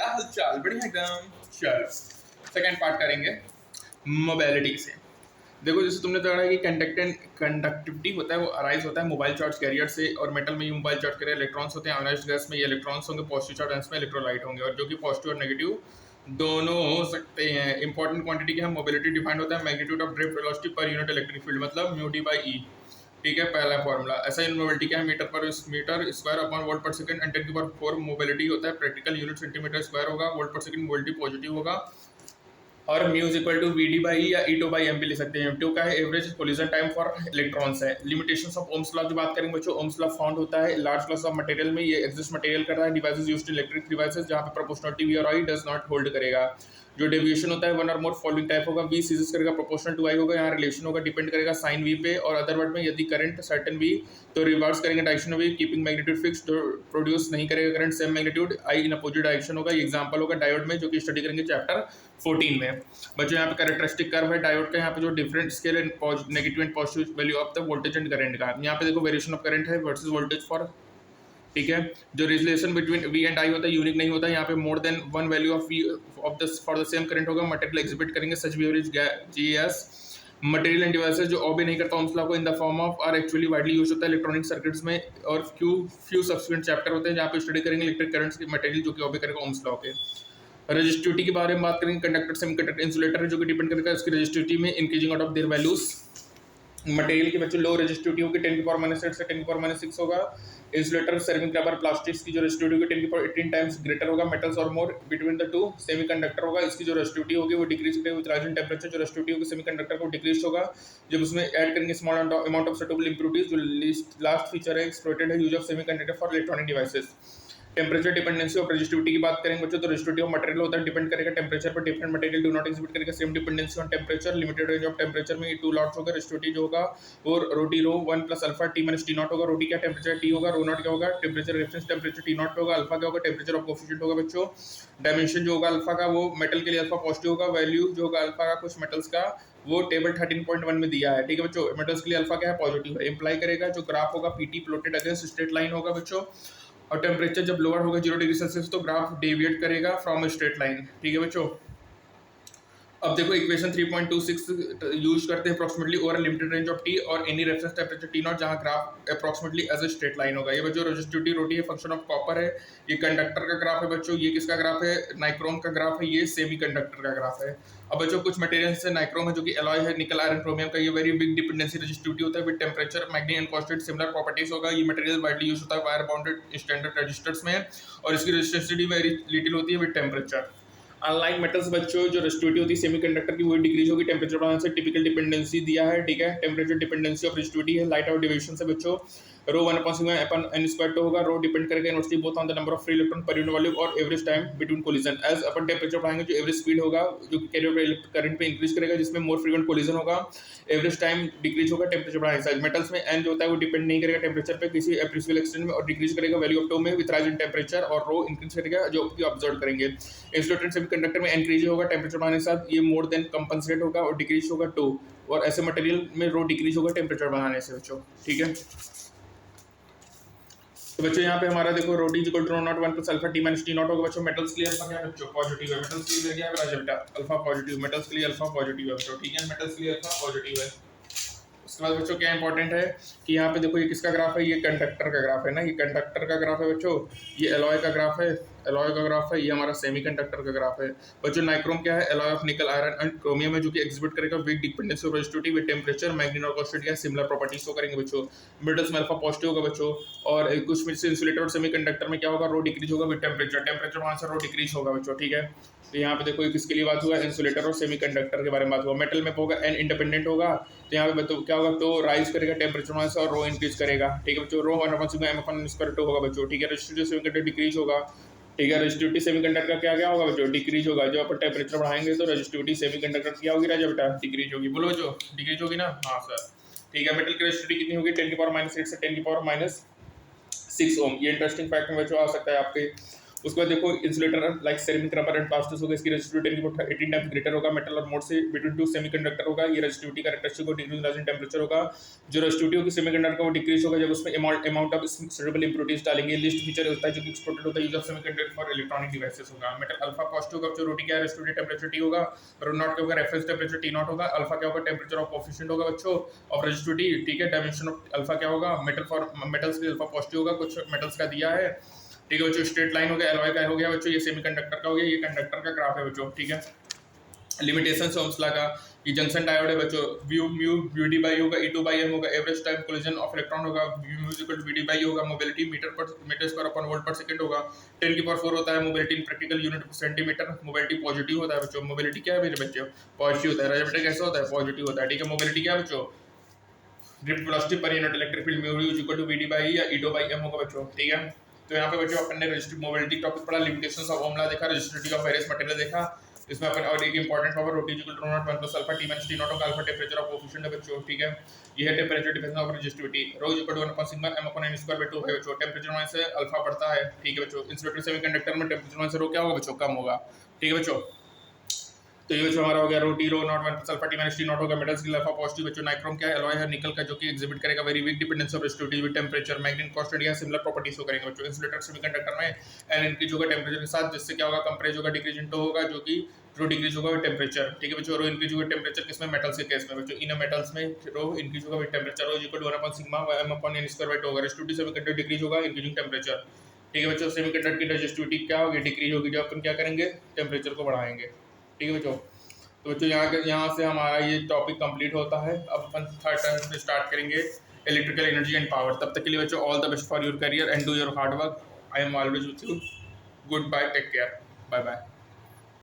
हाल चाल? बढ़िया एकदम। चलो सेकंड पार्ट करेंगे मोबिलिटी से। देखो जैसे तुमने तो कि कंडक्टिविटी होता है वो अराइज होता है मोबाइल चार्ज कैरियर से, और मेटल में ये मोबाइल चार्ज कैरियर इलेक्ट्रॉन्स होते हैं। आयोनाइज्ड गैस में ये इलेक्ट्रॉन्स होंगे, पॉजिटिव चार्ज आयंस में इलेक्ट्रोलाइट होंगे, और जो कि पॉजिटिव और नेगेटिव दोनों हो सकते हैं। इंपॉर्टेंट क्वांटिटी क्या है? मोबिलिटी डिफाइंड होता है magnitude of drift velocity per unit electric field, मतलब म्यू डी बाई ई। ठीक है, पहला फॉर्मूला। ऐसा मोबिलिटी क्या है? Metre square upon volt per second and 10 की पावर 4 मोबिलिटी होता है। प्रैक्टिकल यूनिट सेंटीमीटर स्क्वायर होगा, volt per second mobility positive होगा, और mu is equal to V D by या ई टू बाई एम भी लिख सकते हैं। टू का है average collision time for electrons है। लिमिटेशंस ऑफ ओम्स लॉ की बात करेंगे बच्चों। ओम्स लॉ फाउंड होता है लार्ज क्लास ऑफ मटेरियल में, ये एग्जिस्ट मटेरियल कर रहा है devices used in electric devices जहां पे प्रोपोर्शनलिटी वी और आई डज नॉट होल्ड करेगा। जो डेविएशन होता है वन और मोर फॉलोइंग टाइप होगा। वी सीरीज करेगा प्रोपोर्शनल टू आई होगा, यहाँ रिलेशन होगा डिपेंड करेगा साइन वी पे, और अदर वर्ड में यदि करंट सर्टेन वी तो रिवर्स करेंगे direction V, keeping magnitude fix, तो प्रोड्यूस नहीं करेगा current same magnitude I in opposite direction होगा। ये एग्जांपल होगा डायोड में, जो कि स्टडी करेंगे चैप्टर 14 में। बच्चों यहाँ पे कैरेक्टरिस्टिक कर्व है डायोड का, यहाँ पे जो different scale and negative and positive value of the voltage and current का। यहाँ पे देखो वेरिएशन ऑफ करंट है वर्सेस वोल्टेज फॉर, ठीक है। जो relation between V and I होता है यूनिक नहीं होता, यहाँ पे more than one value of V of the for the same current होगा। मटेरियल एग्जिबिट करेंगे सच बिहेवियर जीएस मटेरियल एंड डिवाइसेस जो ऑबे नहीं करता ओम्स लॉ को in the form of R actually widely use होता है इलेक्ट्रॉनिक सर्किट्स में, और फ्यू सब्सिक्वेंट चैप्टर होते हैं जहाँ पे स्टडी करेंगे इलेक्ट्रिक करंट्स के मटेरियल जो कि ऑबे करेगा ओम्स लॉ के। रजिस्टिविटी के बारे में बात करेंगे। कंडक्टर सेमीकंडक्टर इंसुलेटर है जो कि डिपेंड करेगा इसकी रजिस्टिविटी में increasing out of their values. Material की बच्चों लो रेजिस्टिविटी होगी 10 की पावर -8 से 10 की पावर -6 होगा। इंसुलेटर सेरामिक रबर प्लास्टिक्स की जो रेजिस्टिविटी होगी 10 की पावर 18 टाइम्स ग्रेटर होगा। मेटल्स और मोर बिटवीन द टू। सेमीकंडक्टर होगा, इसकी जो रेजिस्टिविटी होगी वो डिक्रीज करेगी विद राइजिंग टेंपरेचर। जो रेजिस्टिविटी होगी सेमीकंडक्टर को डिक्रीज होगा जब उसमें ऐड करेंगे small amount of suitable impurities. जो लास्ट फीचर है एक्सप्लॉइटेड है use of semiconductor for electronic devices. Temperature dependency of resistivity की बात करेंगे बच्चों, तो रेजिस्टिविटी ऑफ मटेरियल होता है डिपेंड करेगा टेम्परेचर पर। Different material do not exhibit करेगा same dependency on temperature. Limited range of temperature में टू लॉट्स होगा। रेजिस्टिविटी जो होगा वो rho T rho 1 plus alpha T minus T naught होगा। रो टी क्या टेम्परेचर टी होगा, रो नॉट क्या होगा temperature reference temperature T naught होगा। अल्फा क्या होगा टेम्परेचर ऑफ कोफिशिएंट होगा बच्चों। डायमेंशन जो होगा अल्फा का वो मेटल के लिए अल्फा पॉजिटिव होगा। वैल्यू जो होगा अल्फा का कुछ मेटल्स का वो टेबल 13.1 में दिया है, ठीक है बच्चों। मेटल्स के लिए अल्फा क्या है पॉजिटिव है। इंप्लाई करेगा जो ग्राफ होगा PT plotted against straight line होगा बच्चों, और टेम्परेचर जब लोअर होगा 0 डिग्री सेल्सियस तो ग्राफ डेविएट करेगा फ्रॉम स्ट्रेट लाइन, ठीक है बच्चों। अब देखो इक्वेशन 3.26 यूज करते हैं approximately over limited range of T और any reference temperature T naught जहां graph approximately as a straight line होगा। ये बच्चों रेजिस्टिविटी रोटी है फंक्शन ऑफ कॉपर है। ये कंडक्टर का ग्राफ है बच्चों। ये किसका ग्राफ है? नाइक्रोम का ग्राफ है। ये सेमी कंडक्टर का ग्राफ है। अब बच्चों कुछ मटेरियल्स से नाइक्रोम है जो कि एलॉय है, निकल आयरन क्रोमियम का। ये वेरी बिग डिपेंडेंसी रेजिस्टिविटी होता है with temperature manganin and constantan similar properties होगा। ये मटेरियल वाइडली यूज होता है वायर बाउंडेड स्टैंडर्ड रजिस्टर्स में, और इसकी रेजिस्टिविटी वेरी लिटिल होती है विद टेम्परेचर। अनलाइक मेटल्स बच्चों जो रेजिस्टिविटी होती है सेमीकंडक्टर की वो डिक्रीज होगी टेम्परेचर बढ़ाने से। टिपिकल डिपेंडेंसी दिया है, ठीक है। टेम्परेचर डिपेंडेंसी ऑफ रेजिस्टिविटी है लाइट आउट डिविएशन से बच्चों। रो 1/n² होगा। रो डिपेंड करेगा inversely both on the number of free electron per unit volume और average time between collision. As अपन टेम्परेचर बढ़ाएंगे जो एवरेज स्पीड होगा जो कि कैरियर करंट पे इंक्रीज करेगा जिसमें मोर फ्रीक्वेंट कोलिजन होगा। एवरेज टाइम डिक्रीज होगा टेम्परेचर बढ़ाने से। मेटल्स में एन जो होता है वो डिपेंड नहीं करेगा टेम्परेचर पे किसी एप्रिसिबल एक्सटेंट में, और डिक्रीज करेगा वैल्यू ऑफ टो में विद राइज इन टेम्परेचर, और रो इंक्रीज करेगा जो कि ऑब्जर्व करेंगे। इंसुलेटेड सेमीकंडक्टर में इंक्रीज होगा टेम्परेचर बढ़ाने के साथ, ये मोर देन कंपनसेट होगा और डिक्रीज होगा टो, और ऐसे मटेरियल में रो डिक्रीज होगा टेम्परेचर बढ़ाने से बच्चों, ठीक है। तो बच्चों यहाँ पे हमारा देखो rho T equal to rho naught 1 plus alpha T minus T naught होगा बच्चों। मेटल्स के लिए अल्फा क्या है बच्चों पॉजिटिव है। मेटल्स के लिए क्या है बेटा अल्फा पॉजिटिव। मेटल्स के लिए अल्फा पॉजिटिव है बच्चों, ठीक है। मेटल्स के लिए अल्फा पॉजिटिव है। उसके बाद बच्चों क्या इंपॉर्टेंट है कि यहाँ पे देखो ये किसका ग्राफ है? ये कंडक्टर का ग्राफ है ना, ये कंडक्टर का ग्राफ है बच्चों। ये एलॉय का ग्राफ है, एलॉय का ग्राफ है। ये हमारा सेमीकंडक्टर का ग्राफ है बच्चों। नाइक्रोम क्या है? Alloy of nickel iron and chromium है जो कि एग्जिबिट करेगा weak dependency of resistivity with temperature. Manganin और कॉन्स्टेंट क्या सिमिलर प्रॉपर्टीज शो करेंगे बच्चों। मेटल्स में अल्फा पॉजिटिव होगा बच्चों, और कुछ में से इंसुलेटर और सेमीकंडक्टर में क्या होगा? रो डिक्रीज होगा विद टेम्परेचर। टेम्परेचर वहां से रो डिक्रीज होगा बच्चों, ठीक है। तो यहाँ पे देखो ये किसके लिए बात हुआ? इंसुलेटर और सेमीकंडक्टर के बारे में बात हुआ। मेटल में होगा एन इंडिपेंडेंट होगा, तो यहाँ पे क्या होगा? तो राइज करेगा टेम्परेचर वहां से और रो इंक्रीज करेगा, ठीक है बच्चों। रो 1/m² होगा बच्चों, ठीक है। रेजिस्टिविटी सेमीकंडक्टर डिक्रीज होगा, ठीक है। रेजिस्टिविटी सेमीकंडक्टर का क्या होगा बच्चों? डिक्रीज होगा। जो अपन टेम्परेचर बढ़ाएंगे तो रेजिस्टिविटी सेमीकंडक्टर क्या होगी राजा बेटा? डिक्रीज होगी। बोलो बच्चों डिक्रीज होगी ना? हाँ सर, ठीक है। मेटल की रेजिस्टिविटी कितनी होगी? 10 की पावर -8 से 10 की पावर -6 ओम। ये इंटरेस्टिंग फैक्ट में बच्चों आ सकता है आपके। उसके बाद देखो insulator like ceramic, rubber and plastic होगा, इसकी रेजिस्टिविटी 18 टाइम्स ग्रेटर होगा मेटल और मोड से बिटवीन टू सेमीकंडक्टर होगा। ये रेजिस्टिविटी कैरेक्टरिस्टिक को डिक्रीज इन टेम्परेचर होगा। जो रेजिस्टिविटी होगी सेमीकंडक्टर का वो डिक्रीज होगा जब उसमें अमाउंट ऑफ सुटेबल इंप्योरिटीज डालेंगे। लिस्ट फीचर होता है जो कि एक्सपोर्टेड होता है use of semiconductor for electronic devices होगा। मेटल अल्फा पॉजिटिव होगा, जो रोटी क्या रेजिस्टिविटी टेम्परेचर टी होगा, रो नॉट क्या होगा रेफरेंस टेम्परेचर टी नॉट होगा। अल्फा क्या होगा टेम्परेचर ऑफ कोफिशिएंट होगा बच्चों ऑफ रेजिस्टिविटी, ठीक है। डायमेंशन ऑफ अल्फा क्या होगा, मेटल फॉर मेटल्स के अल्फा पॉजिटिव होगा, कुछ मेटल्स का दिया है, ठीक है बच्चों। स्ट्रेट लाइन हो गया, एलॉय का हो गया बच्चों, ये सेमीकंडक्टर का हो गया, ये कंडक्टर का ग्राफ है बच्चों, ठीक है। लिमिटेशंस ओम्स लॉ का, ये जंक्शन डायोड है बच्चों, व्यू म्यू वीडी बाई होगा, ई टू बाई एम होगा, average time collision of electron होगा, व्यू mu equal to VD by होगा, mobility metre square upon volt per second होगा, 10 की पावर 4 होता है mobility in practical unit centimetre. Mobility positive होता है बच्चों, मोबिलिटी क्या है मेरे बच्चों, पॉजिटिव होता है। राजा कैसा होता है, पॉजिटिव होता है, ठीक है। मोबिलिटी क्या है बच्चों, drift velocity per unit electric field mu is equal to VD by या ई टू बाई एम होगा बच्चों, ठीक है। तो यहाँ पे बच्चों अपन ने रजिस्ट्रिक मोबिलिटी टॉपिक पढ़ा, लिमिटेशंस ऑफ ओम लॉ देखा, रजिस्ट्रिविटी ऑफ वेरियस मटेरियल देखा। इसमें अपन और एक important power rho T equal to naught 1 plus alpha T minus T naught होगा, अल्फा टेंपरेचर ऑफ कोफिशिएंट है बच्चों, ठीक है। ये है temperature difference of resistivity, rho equal to 1 upon sigma m upon n square by 2 है बच्चों। टेंपरेचर वन से अल्फा बढ़ता है, ठीक है बच्चों। इंसुलेटर सेमीकंडक्टर में टेंपरेचर वन से रो क्या होगा बच्चों, कम होगा, ठीक है बच्चों। तो ये बच्चों हमारा हो गया रोटी rho naught 1 plus alpha T minus T naught होगा, मेटल्स की अल्फा पॉजिटिव बच्चों। नाइक्रोम क्या है, एलॉय है निकल का, जो कि एग्जिबिट करेगा very weak dependence of resistivity with temperature. मैग्नीन constant या सिमिलर प्रॉपर्टीज को करेंगे बच्चों। इंसुलेटर सेमीकंडक्टर में एन इंक्रीज होगा टेंपरेचर के साथ, जिससे क्या होगा, कंप्रेस होगा, डिक्रीज इनटू होगा, जो कि रो डिक्रीज होगा विद टेंपरेचर, ठीक है बच्चों। रो इंक्रीज होगा टेंपरेचर किसमें, मेटल्स के केस में बच्चों। इन मेटल्स में रो इंक्रीज होगा with temperature, rho equal to 1 upon sigma m upon n square by 2 होगा। रेजिस्टिविटी सेमीकंडक्टर डिक्रीज होगा इंक्रीजिंग टेंपरेचर, ठीक है बच्चों। सेमीकंडक्टर की रेजिस्टिविटी क्या होगी, डिक्रीज होगी जब अपन क्या करेंगे, टेंपरेचर को बढ़ाएंगे, ठीक है बच्चों। तो बच्चों यहाँ से हमारा ये टॉपिक कंप्लीट होता है। अब अपन थर्ड टर्म में स्टार्ट करेंगे इलेक्ट्रिकल एनर्जी एंड पावर। तब तक के लिए बच्चों all the best for your career and do your hard work. I am always with you. Good bye, take care, bye bye.